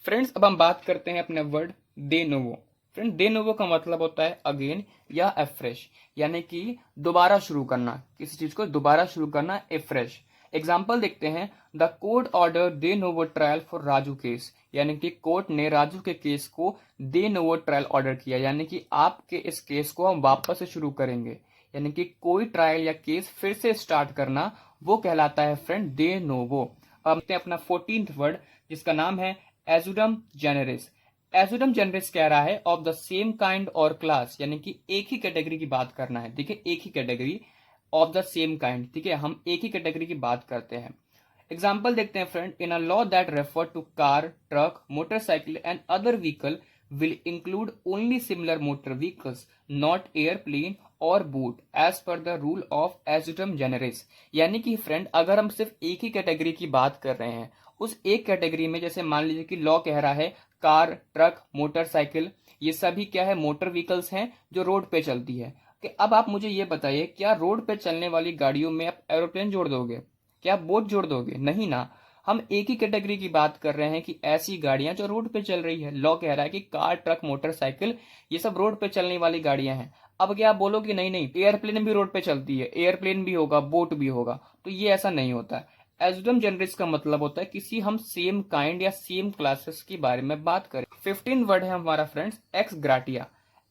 Friends अब हम बात करते हैं अपने वर्ड दे नोवो। फ्रेंड दे नोवो का मतलब होता है अगेन या अफ्रेश, यानी कि दोबारा शुरू करना, किसी चीज को दोबारा शुरू करना, अफ्रेश। एग्जाम्पल देखते हैं, the court order they novo trial for Raju case, यानी कि कोर्ट ने राजू के केस को दे नोवो ट्रायल ऑर्डर किया, यानी कि आपके इस केस को हम वापस से शुरू करेंगे, यानी कि कोई ट्रायल या केस फिर से स्टार्ट करना, वो कहलाता है फ्रेंड दे नोवो। अब अपना 14th वर्ड जिसका नाम है एजुडम जेनेरिस। एजुडम जेनेरिस कह रहा है ऑफ द सेम काइंड और क्लास, यानी कि एक ही कैटेगरी की बात करना है। ठीक है, एक ही category of the same kind. ठीक है, हम एक ही कैटेगरी की बात करते हैं। एग्जाम्पल देखते हैं friend, in a law that refer to car, truck, motorcycle and other vehicle will include only similar motor vehicles, not airplane और boat as per the rule of adjunct generis। यानी कि friend अगर हम सिर्फ एक ही कैटेगरी की बात कर रहे हैं, उस एक कैटेगरी में जैसे मान लीजिए कि लॉ कह रहा है कार, ट्रक, मोटरसाइकिल, ये सभी क्या है, मोटर व्हीकल्स हैं जो रोड पे चलती है। कि अब आप मुझे ये बताइए, क्या रोड पे चलने वाली गाड़ियों में आप एरोप्लेन जोड़ दोगे, क्या आप बोट जोड़ दोगे? नहीं ना। हम एक ही कैटेगरी की बात कर रहे हैं कि ऐसी गाड़ियां जो रोड पे चल रही है। लॉ कह रहा है कि कार, ट्रक, मोटरसाइकिल ये सब रोड पे चलने वाली गाड़ियां हैं। अब क्या आप बोलोगे नहीं नहीं एयरप्लेन भी रोड पे चलती है, एयरप्लेन भी होगा, बोट भी होगा, तो ये ऐसा नहीं होता है। एजुडम जनरस का मतलब होता है किसी हम सेम काइंड या सेम क्लासेस के बारे में बात करें। 15 वर्ड है हमारा friends ex gratia.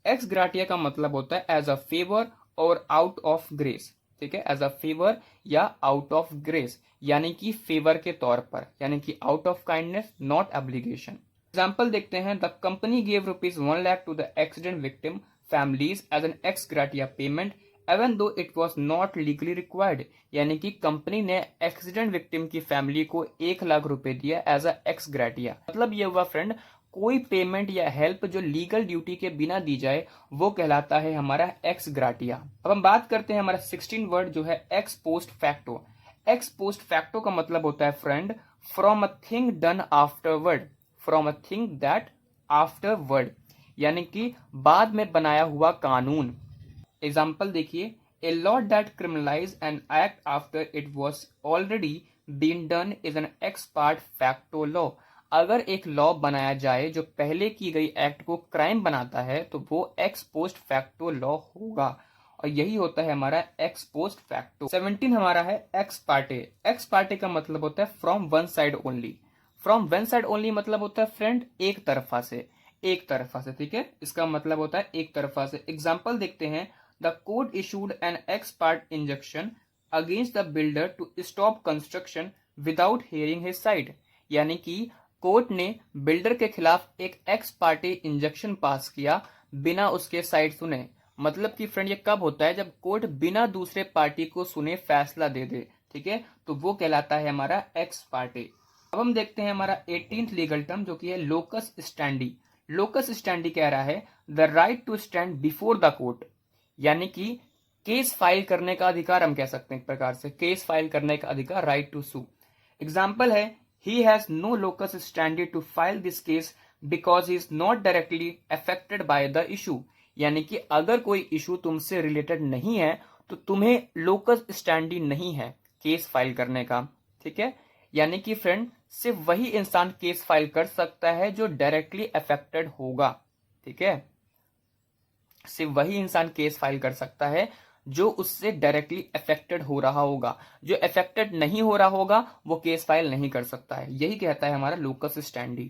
Ex gratia का मतलब होता है एज अ फेवर और आउट ऑफ ग्रेस। ठीक है, एज अ फेवर या आउट ऑफ ग्रेस, यानी कि फेवर के तौर पर, यानी कि out of kindness, not obligation. Example देखते हैं, the company gave ₹1 lakh to the accident victim families as an ex gratia payment even though it was not legally required, यानी कि कंपनी ने एक्सीडेंट विक्टिम की फैमिली को 1 लाख रुपए दिया एज अ एक्स ग्राटिया। मतलब ये हुआ फ्रेंड, कोई पेमेंट या हेल्प जो लीगल ड्यूटी के बिना दी जाए वो कहलाता है हमारा एक्स ग्राटिया। अब हम बात करते हैं हमारा 16 वर्ड जो है ex post facto. Ex post facto का मतलब होता है friend from a thing done afterward, from a thing that afterward, यानी कि बाद में बनाया हुआ कानून। एग्जाम्पल देखिए, a law that criminalise an act after it was already been done is an ex post facto law. अगर एक लॉ बनाया जाए जो पहले की गई एक्ट को क्राइम बनाता है तो वो एक्स पोस्ट फैक्टो लॉ होगा, और यही होता है हमारा एक्स पोस्ट फैक्टो। 17 हमारा है एक्स पार्टे। एक्स पार्टे का मतलब होता है from one side only. From one side only मतलब होता है फ्रेंड एक तरफा से, एक तरफा से। ठीक है, इसका मतलब होता है एक तरफा से। एग्जाम्पल देखते हैं, the court issued an ex parte injunction against the builder to stop construction without hearing his side, यानी कि कोर्ट ने बिल्डर के खिलाफ एक एक्स पार्टी इंजंक्शन पास किया बिना उसके साइड सुने। मतलब कि फ्रेंड ये कब होता है, जब कोर्ट बिना दूसरे पार्टी को सुने फैसला दे दे। ठीक है, तो वो कहलाता है हमारा एक्स पार्टी। अब हम देखते हैं हमारा 18th लीगल टर्म जो कि है लोकस स्टैंडी। लोकस स्टैंडी कह रहा है the right to stand before the court, यानी कि केस फाइल करने का अधिकार, हम कह सकते हैं एक प्रकार से केस फाइल करने का अधिकार, राइट टू सू। एग्जाम्पल है, he has no locus standi to file this case because he is not directly affected by the issue, यानी कि अगर कोई इशू तुमसे रिलेटेड नहीं है तो तुम्हें लोकस स्टैंडी नहीं है केस फाइल करने का। ठीक है, यानी कि फ्रेंड सिर्फ वही इंसान केस फाइल कर सकता है जो डायरेक्टली अफेक्टेड होगा। ठीक है, सिर्फ वही इंसान केस फाइल कर सकता है जो उससे डायरेक्टली अफेक्टेड हो रहा होगा। जो अफेक्टेड नहीं हो रहा होगा वो केस फाइल नहीं कर सकता है। यही कहता है हमारा लोकस स्टैंडी।